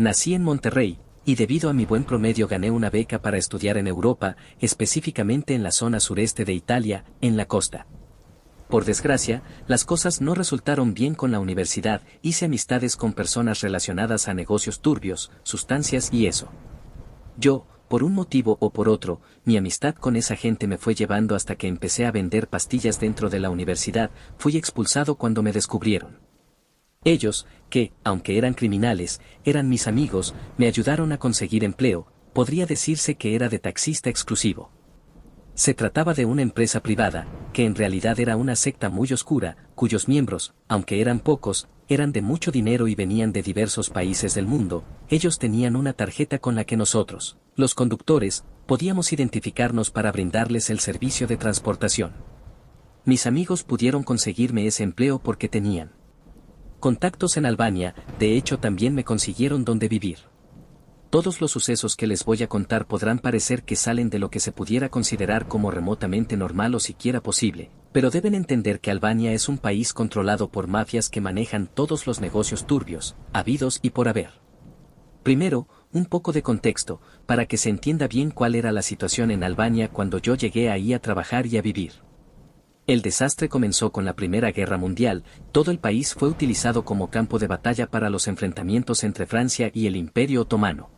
Nací en Monterrey, y debido a mi buen promedio gané una beca para estudiar en Europa, específicamente en la zona sureste de Italia, en la costa. Por desgracia, las cosas no resultaron bien con la universidad, hice amistades con personas relacionadas a negocios turbios, sustancias y eso. Yo, por un motivo o por otro, mi amistad con esa gente me fue llevando hasta que empecé a vender pastillas dentro de la universidad, fui expulsado cuando me descubrieron. Ellos, que, aunque eran criminales, eran mis amigos, me ayudaron a conseguir empleo, podría decirse que era de taxista exclusivo. Se trataba de una empresa privada, que en realidad era una secta muy oscura, cuyos miembros, aunque eran pocos, eran de mucho dinero y venían de diversos países del mundo. Ellos tenían una tarjeta con la que nosotros, los conductores, podíamos identificarnos para brindarles el servicio de transportación. Mis amigos pudieron conseguirme ese empleo porque tenían contactos en Albania, de hecho también me consiguieron donde vivir. Todos los sucesos que les voy a contar podrán parecer que salen de lo que se pudiera considerar como remotamente normal o siquiera posible, pero deben entender que Albania es un país controlado por mafias que manejan todos los negocios turbios, habidos y por haber. Primero, un poco de contexto, para que se entienda bien cuál era la situación en Albania cuando yo llegué ahí a trabajar y a vivir. El desastre comenzó con la Primera Guerra Mundial, todo el país fue utilizado como campo de batalla para los enfrentamientos entre Francia y el Imperio Otomano.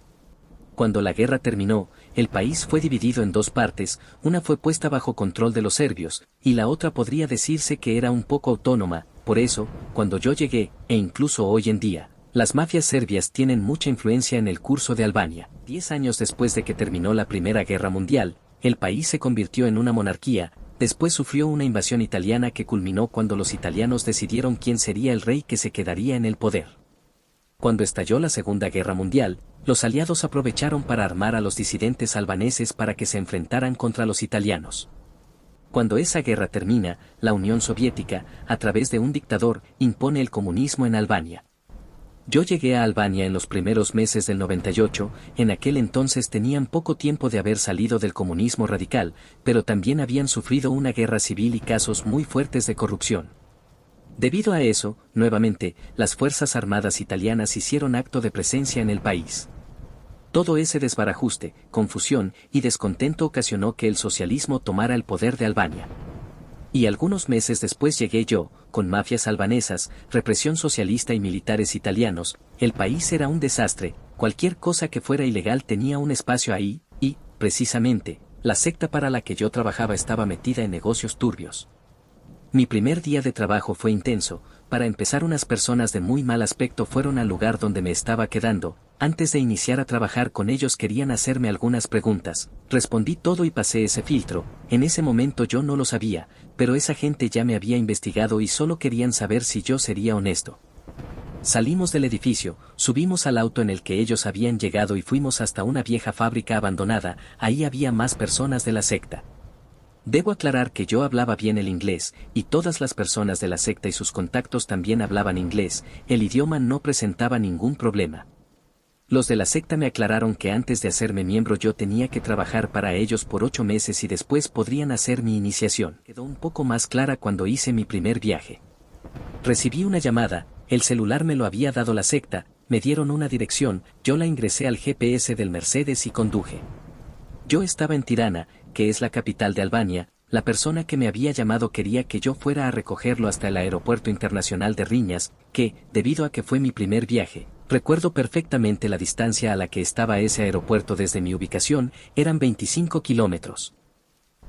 Cuando la guerra terminó, el país fue dividido en dos partes, una fue puesta bajo control de los serbios, y la otra podría decirse que era un poco autónoma. Por eso, cuando yo llegué, e incluso hoy en día, las mafias serbias tienen mucha influencia en el curso de Albania. 10 años después de que terminó la Primera Guerra Mundial, el país se convirtió en una monarquía. Después sufrió una invasión italiana que culminó cuando los italianos decidieron quién sería el rey que se quedaría en el poder. Cuando estalló la Segunda Guerra Mundial, los aliados aprovecharon para armar a los disidentes albaneses para que se enfrentaran contra los italianos. Cuando esa guerra termina, la Unión Soviética, a través de un dictador, impone el comunismo en Albania. Yo llegué a Albania en los primeros meses del 98, en aquel entonces tenían poco tiempo de haber salido del comunismo radical, pero también habían sufrido una guerra civil y casos muy fuertes de corrupción. Debido a eso, nuevamente, las Fuerzas Armadas italianas hicieron acto de presencia en el país. Todo ese desbarajuste, confusión y descontento ocasionó que el socialismo tomara el poder de Albania. Y algunos meses después llegué yo, con mafias albanesas, represión socialista y militares italianos. El país era un desastre, cualquier cosa que fuera ilegal tenía un espacio ahí, y, precisamente, la secta para la que yo trabajaba estaba metida en negocios turbios. Mi primer día de trabajo fue intenso. Para empezar, unas personas de muy mal aspecto fueron al lugar donde me estaba quedando. Antes de iniciar a trabajar con ellos querían hacerme algunas preguntas. Respondí todo y pasé ese filtro. En ese momento yo no lo sabía, pero esa gente ya me había investigado y solo querían saber si yo sería honesto. Salimos del edificio, subimos al auto en el que ellos habían llegado y fuimos hasta una vieja fábrica abandonada. Ahí había más personas de la secta. Debo aclarar que yo hablaba bien el inglés, y todas las personas de la secta y sus contactos también hablaban inglés. El idioma no presentaba ningún problema. Los de la secta me aclararon que antes de hacerme miembro yo tenía que trabajar para ellos por 8 meses y después podrían hacer mi iniciación. Quedó un poco más clara cuando hice mi primer viaje. Recibí una llamada, el celular me lo había dado la secta, me dieron una dirección, yo la ingresé al GPS del Mercedes y conduje. Yo estaba en Tirana, que es la capital de Albania. La persona que me había llamado quería que yo fuera a recogerlo hasta el aeropuerto internacional de Riñas, que, debido a que fue mi primer viaje, recuerdo perfectamente la distancia a la que estaba ese aeropuerto desde mi ubicación, eran 25 kilómetros.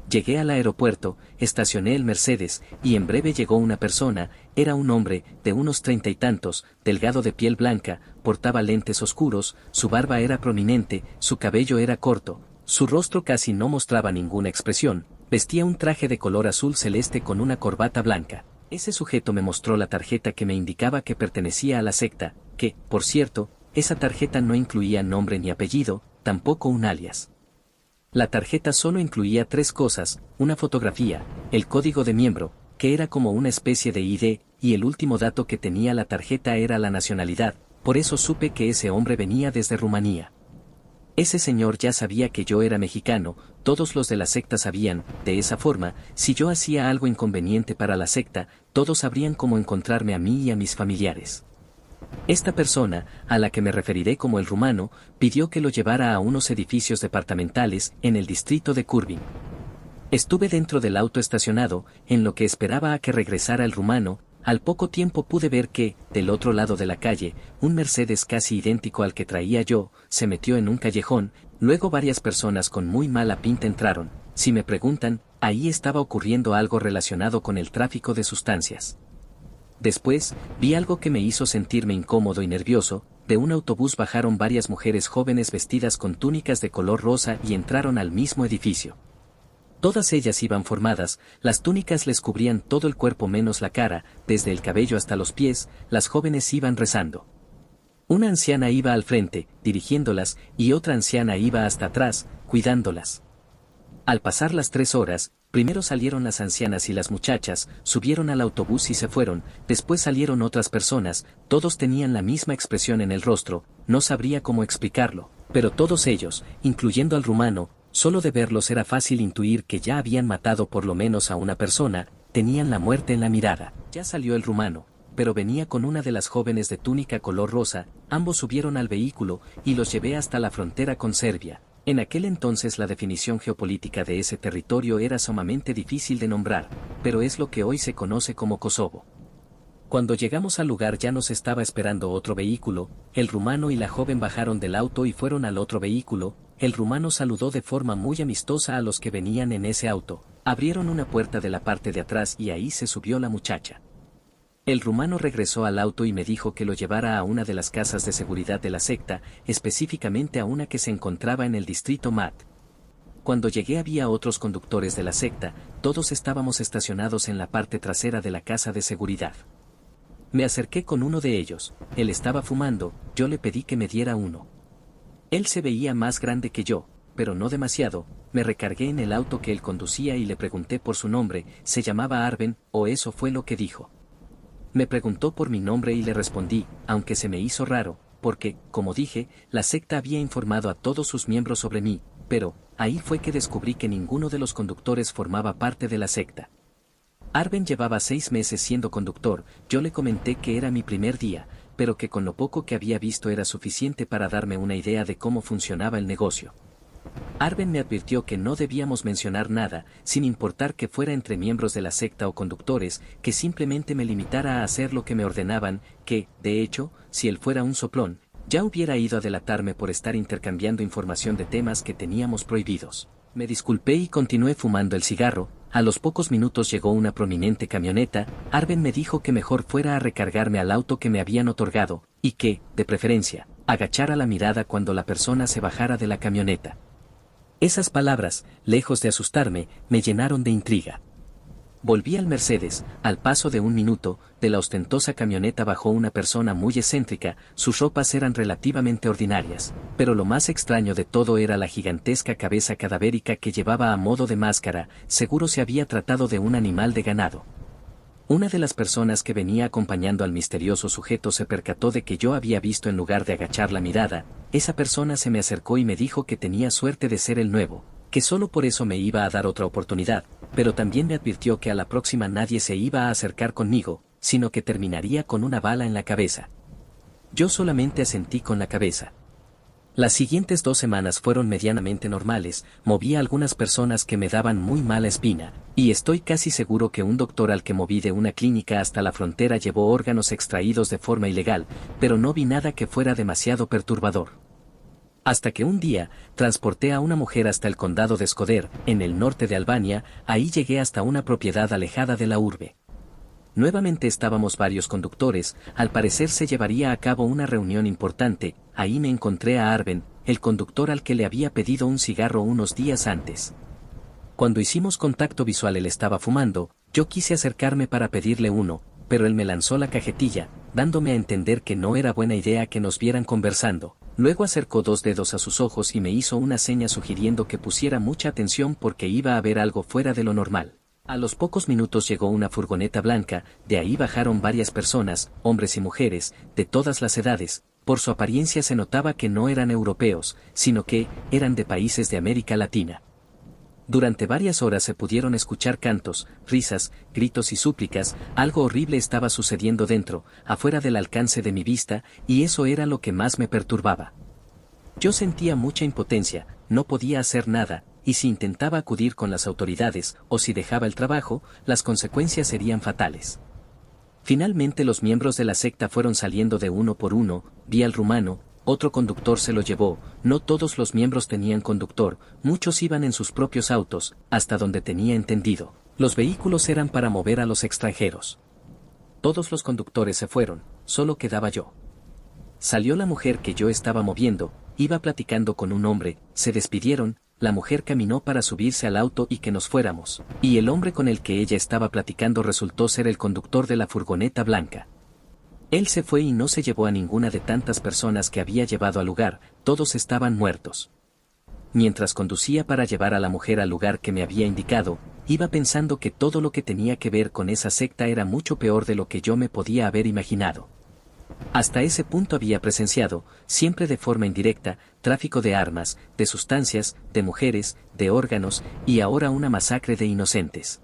Llegué al aeropuerto, estacioné el Mercedes, y en breve llegó una persona. Era un hombre, de unos 30 y tantos, delgado de piel blanca, portaba lentes oscuros, su barba era prominente, su cabello era corto. Su rostro casi no mostraba ninguna expresión, vestía un traje de color azul celeste con una corbata blanca. Ese sujeto me mostró la tarjeta que me indicaba que pertenecía a la secta, que, por cierto, esa tarjeta no incluía nombre ni apellido, tampoco un alias. La tarjeta solo incluía 3 cosas, una fotografía, el código de miembro, que era como una especie de ID, y el último dato que tenía la tarjeta era la nacionalidad. Por eso supe que ese hombre venía desde Rumanía. Ese señor ya sabía que yo era mexicano, todos los de la secta sabían. De esa forma, si yo hacía algo inconveniente para la secta, todos sabrían cómo encontrarme a mí y a mis familiares. Esta persona, a la que me referiré como el rumano, pidió que lo llevara a unos edificios departamentales en el distrito de Curvin. Estuve dentro del auto estacionado, en lo que esperaba a que regresara el rumano. Al poco tiempo pude ver que, del otro lado de la calle, un Mercedes casi idéntico al que traía yo, se metió en un callejón. Luego varias personas con muy mala pinta entraron. Si me preguntan, ahí estaba ocurriendo algo relacionado con el tráfico de sustancias. Después, vi algo que me hizo sentirme incómodo y nervioso. De un autobús bajaron varias mujeres jóvenes vestidas con túnicas de color rosa y entraron al mismo edificio. Todas ellas iban formadas, las túnicas les cubrían todo el cuerpo menos la cara, desde el cabello hasta los pies. Las jóvenes iban rezando. Una anciana iba al frente, dirigiéndolas, y otra anciana iba hasta atrás, cuidándolas. Al pasar las 3 horas, primero salieron las ancianas y las muchachas, subieron al autobús y se fueron. Después salieron otras personas, todos tenían la misma expresión en el rostro. No sabría cómo explicarlo, pero todos ellos, incluyendo al rumano, solo de verlos era fácil intuir que ya habían matado por lo menos a una persona. Tenían la muerte en la mirada. Ya salió el rumano, pero venía con una de las jóvenes de túnica color rosa. Ambos subieron al vehículo y los llevé hasta la frontera con Serbia. En aquel entonces la definición geopolítica de ese territorio era sumamente difícil de nombrar, pero es lo que hoy se conoce como Kosovo. Cuando llegamos al lugar ya nos estaba esperando otro vehículo. El rumano y la joven bajaron del auto y fueron al otro vehículo. El rumano saludó de forma muy amistosa a los que venían en ese auto. Abrieron una puerta de la parte de atrás y ahí se subió la muchacha. El rumano regresó al auto y me dijo que lo llevara a una de las casas de seguridad de la secta, específicamente a una que se encontraba en el distrito Mat. Cuando llegué había otros conductores de la secta, todos estábamos estacionados en la parte trasera de la casa de seguridad. Me acerqué con uno de ellos. Él estaba fumando. Yo le pedí que me diera uno. Él se veía más grande que yo, pero no demasiado. Me recargué en el auto que él conducía y le pregunté por su nombre. Se llamaba Arben, o eso fue lo que dijo. Me preguntó por mi nombre y le respondí, aunque se me hizo raro, porque, como dije, la secta había informado a todos sus miembros sobre mí, pero, ahí fue que descubrí que ninguno de los conductores formaba parte de la secta. Arben llevaba 6 meses siendo conductor. Yo le comenté que era mi primer día, pero que con lo poco que había visto era suficiente para darme una idea de cómo funcionaba el negocio. Arben me advirtió que no debíamos mencionar nada, sin importar que fuera entre miembros de la secta o conductores, que simplemente me limitara a hacer lo que me ordenaban, que, de hecho, si él fuera un soplón, ya hubiera ido a delatarme por estar intercambiando información de temas que teníamos prohibidos. Me disculpé y continué fumando el cigarro. A los pocos minutos llegó una prominente camioneta. Arben me dijo que mejor fuera a recargarme al auto que me habían otorgado, y que, de preferencia, agachara la mirada cuando la persona se bajara de la camioneta. Esas palabras, lejos de asustarme, me llenaron de intriga. Volví al Mercedes. Al paso de un minuto, de la ostentosa camioneta bajó una persona muy excéntrica. Sus ropas eran relativamente ordinarias, pero lo más extraño de todo era la gigantesca cabeza cadavérica que llevaba a modo de máscara. Seguro se había tratado de un animal de ganado. Una de las personas que venía acompañando al misterioso sujeto se percató de que yo había visto en lugar de agachar la mirada. Esa persona se me acercó y me dijo que tenía suerte de ser el nuevo, que solo por eso me iba a dar otra oportunidad, pero también me advirtió que a la próxima nadie se iba a acercar conmigo, sino que terminaría con una bala en la cabeza. Yo solamente asentí con la cabeza. Las siguientes 2 semanas fueron medianamente normales. Moví a algunas personas que me daban muy mala espina, y estoy casi seguro que un doctor al que moví de una clínica hasta la frontera llevó órganos extraídos de forma ilegal, pero no vi nada que fuera demasiado perturbador. Hasta que un día, transporté a una mujer hasta el condado de Skoder, en el norte de Albania. Ahí llegué hasta una propiedad alejada de la urbe. Nuevamente estábamos varios conductores. Al parecer se llevaría a cabo una reunión importante. Ahí me encontré a Arben, el conductor al que le había pedido un cigarro unos días antes. Cuando hicimos contacto visual él estaba fumando. Yo quise acercarme para pedirle uno, pero él me lanzó la cajetilla, dándome a entender que no era buena idea que nos vieran conversando. Luego acercó 2 dedos a sus ojos y me hizo una seña sugiriendo que pusiera mucha atención porque iba a haber algo fuera de lo normal. A los pocos minutos llegó una furgoneta blanca. De ahí bajaron varias personas, hombres y mujeres, de todas las edades. Por su apariencia se notaba que no eran europeos, sino que eran de países de América Latina. Durante varias horas se pudieron escuchar cantos, risas, gritos y súplicas. Algo horrible estaba sucediendo dentro, afuera del alcance de mi vista, y eso era lo que más me perturbaba. Yo sentía mucha impotencia, no podía hacer nada, y si intentaba acudir con las autoridades, o si dejaba el trabajo, las consecuencias serían fatales. Finalmente los miembros de la secta fueron saliendo de uno por uno. Vi al rumano, otro conductor se lo llevó. No todos los miembros tenían conductor, muchos iban en sus propios autos, hasta donde tenía entendido. Los vehículos eran para mover a los extranjeros. Todos los conductores se fueron, solo quedaba yo. Salió la mujer que yo estaba moviendo, iba platicando con un hombre, se despidieron, la mujer caminó para subirse al auto y que nos fuéramos, y el hombre con el que ella estaba platicando resultó ser el conductor de la furgoneta blanca. Él se fue y no se llevó a ninguna de tantas personas que había llevado al lugar, todos estaban muertos. Mientras conducía para llevar a la mujer al lugar que me había indicado, iba pensando que todo lo que tenía que ver con esa secta era mucho peor de lo que yo me podía haber imaginado. Hasta ese punto había presenciado, siempre de forma indirecta, tráfico de armas, de sustancias, de mujeres, de órganos, y ahora una masacre de inocentes.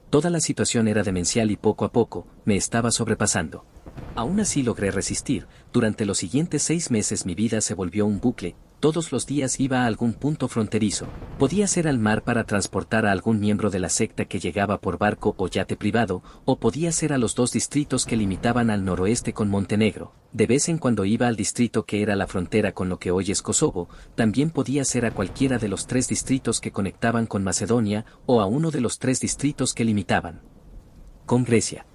Toda la situación era demencial y poco a poco, me estaba sobrepasando. Aún así logré resistir. Durante los siguientes 6 meses mi vida se volvió un bucle. Todos los días iba a algún punto fronterizo. Podía ser al mar para transportar a algún miembro de la secta que llegaba por barco o yate privado, o podía ser a los 2 distritos que limitaban al noroeste con Montenegro. De vez en cuando iba al distrito que era la frontera con lo que hoy es Kosovo. También podía ser a cualquiera de los 3 distritos que conectaban con Macedonia, o a uno de los 3 distritos que limitaban con Grecia.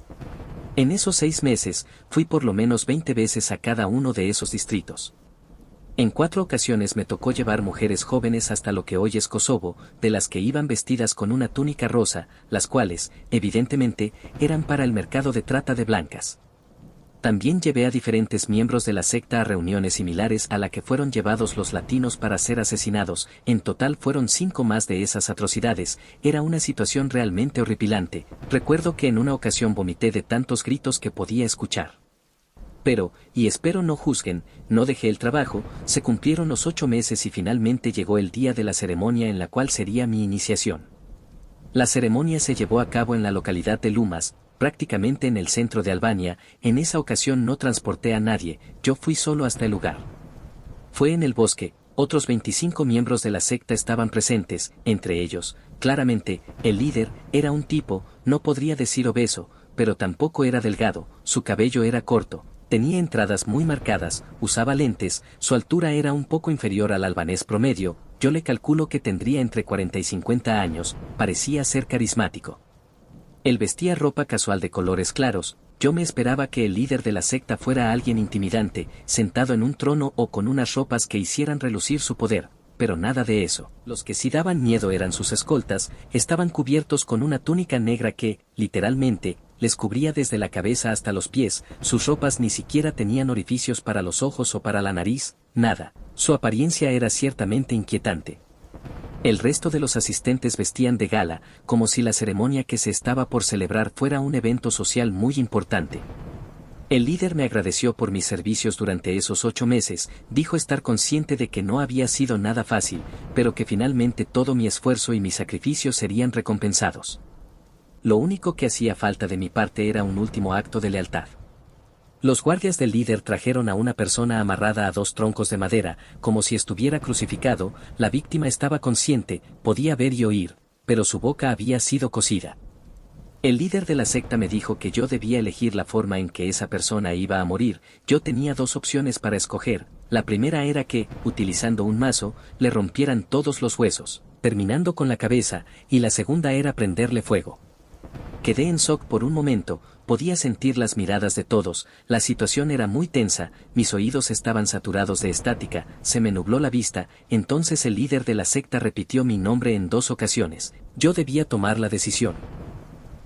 En esos 6 meses, fui por lo menos 20 veces a cada uno de esos distritos. En 4 ocasiones me tocó llevar mujeres jóvenes hasta lo que hoy es Kosovo, de las que iban vestidas con una túnica rosa, las cuales, evidentemente, eran para el mercado de trata de blancas. También llevé a diferentes miembros de la secta a reuniones similares a la que fueron llevados los latinos para ser asesinados. En total fueron 5 más de esas atrocidades. Era una situación realmente horripilante. Recuerdo que en una ocasión vomité de tantos gritos que podía escuchar. Pero, y espero no juzguen, no dejé el trabajo. Se cumplieron los 8 meses y finalmente llegó el día de la ceremonia en la cual sería mi iniciación. La ceremonia se llevó a cabo en la localidad de Lumas, prácticamente en el centro de Albania. En esa ocasión no transporté a nadie, yo fui solo hasta el lugar. Fue en el bosque. Otros 25 miembros de la secta estaban presentes, entre ellos, claramente, el líder era un tipo, no podría decir obeso, pero tampoco era delgado, su cabello era corto. Tenía entradas muy marcadas, usaba lentes, su altura era un poco inferior al albanés promedio. Yo le calculo que tendría entre 40 y 50 años, parecía ser carismático. Él vestía ropa casual de colores claros. Yo me esperaba que el líder de la secta fuera alguien intimidante, sentado en un trono o con unas ropas que hicieran relucir su poder, pero nada de eso. Los que sí daban miedo eran sus escoltas, estaban cubiertos con una túnica negra que, literalmente, les cubría desde la cabeza hasta los pies. Sus ropas ni siquiera tenían orificios para los ojos o para la nariz, nada. Su apariencia era ciertamente inquietante. El resto de los asistentes vestían de gala, como si la ceremonia que se estaba por celebrar fuera un evento social muy importante. El líder me agradeció por mis servicios durante esos 8 meses, dijo estar consciente de que no había sido nada fácil, pero que finalmente todo mi esfuerzo y mis sacrificios serían recompensados. Lo único que hacía falta de mi parte era un último acto de lealtad. Los guardias del líder trajeron a una persona amarrada a 2 troncos de madera, como si estuviera crucificado. La víctima estaba consciente, podía ver y oír, pero su boca había sido cosida. El líder de la secta me dijo que yo debía elegir la forma en que esa persona iba a morir. Yo tenía 2 opciones para escoger. La primera era que, utilizando un mazo, le rompieran todos los huesos, terminando con la cabeza, y la segunda era prenderle fuego. Quedé en shock por un momento, podía sentir las miradas de todos, la situación era muy tensa, mis oídos estaban saturados de estática, se me nubló la vista. Entonces el líder de la secta repitió mi nombre en 2 ocasiones. Yo debía tomar la decisión.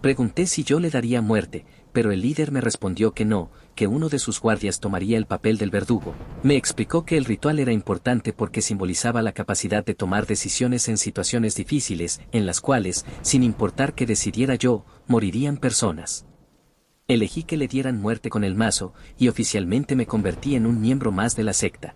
Pregunté si yo le daría muerte, pero el líder me respondió que no, que uno de sus guardias tomaría el papel del verdugo. Me explicó que el ritual era importante porque simbolizaba la capacidad de tomar decisiones en situaciones difíciles, en las cuales, sin importar que decidiera yo, morirían personas. Elegí que le dieran muerte con el mazo, y oficialmente me convertí en un miembro más de la secta.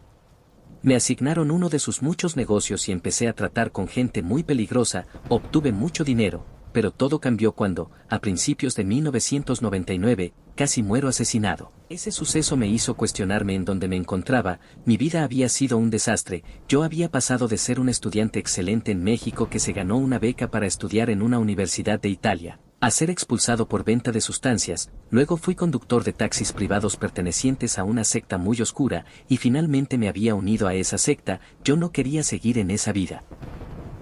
Me asignaron uno de sus muchos negocios y empecé a tratar con gente muy peligrosa, obtuve mucho dinero, pero todo cambió cuando, a principios de 1999, casi muero asesinado. Ese suceso me hizo cuestionarme en dónde me encontraba, mi vida había sido un desastre, yo había pasado de ser un estudiante excelente en México que se ganó una beca para estudiar en una universidad de Italia, a ser expulsado por venta de sustancias, luego fui conductor de taxis privados pertenecientes a una secta muy oscura, y finalmente me había unido a esa secta, yo no quería seguir en esa vida.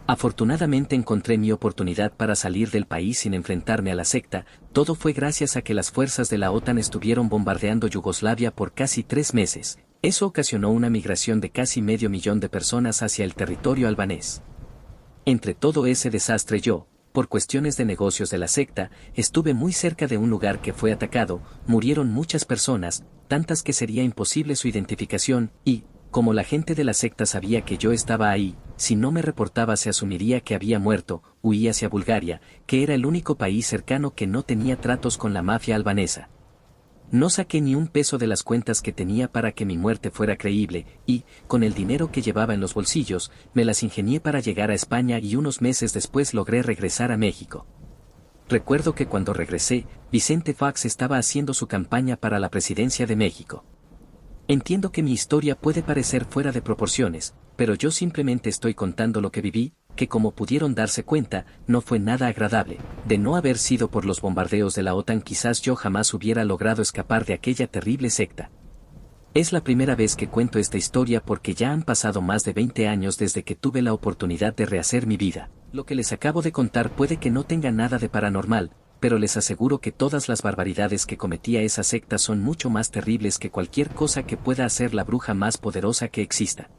Afortunadamente encontré mi oportunidad para salir del país sin enfrentarme a la secta, todo fue gracias a que las fuerzas de la OTAN estuvieron bombardeando Yugoslavia por casi 3 meses, eso ocasionó una migración de casi 500.000 de personas hacia el territorio albanés. Entre todo ese desastre yo, por cuestiones de negocios de la secta, estuve muy cerca de un lugar que fue atacado, murieron muchas personas, tantas que sería imposible su identificación, y, como la gente de la secta sabía que yo estaba ahí, si no me reportaba se asumiría que había muerto, huí hacia Bulgaria, que era el único país cercano que no tenía tratos con la mafia albanesa. No saqué ni un peso de las cuentas que tenía para que mi muerte fuera creíble, y, con el dinero que llevaba en los bolsillos, me las ingenié para llegar a España y unos meses después logré regresar a México. Recuerdo que cuando regresé, Vicente Fox estaba haciendo su campaña para la presidencia de México. Entiendo que mi historia puede parecer fuera de proporciones, pero yo simplemente estoy contando lo que viví, que como pudieron darse cuenta, no fue nada agradable. De no haber sido por los bombardeos de la OTAN quizás yo jamás hubiera logrado escapar de aquella terrible secta. Es la primera vez que cuento esta historia porque ya han pasado más de 20 años desde que tuve la oportunidad de rehacer mi vida. Lo que les acabo de contar puede que no tenga nada de paranormal, pero les aseguro que todas las barbaridades que cometía esa secta son mucho más terribles que cualquier cosa que pueda hacer la bruja más poderosa que exista.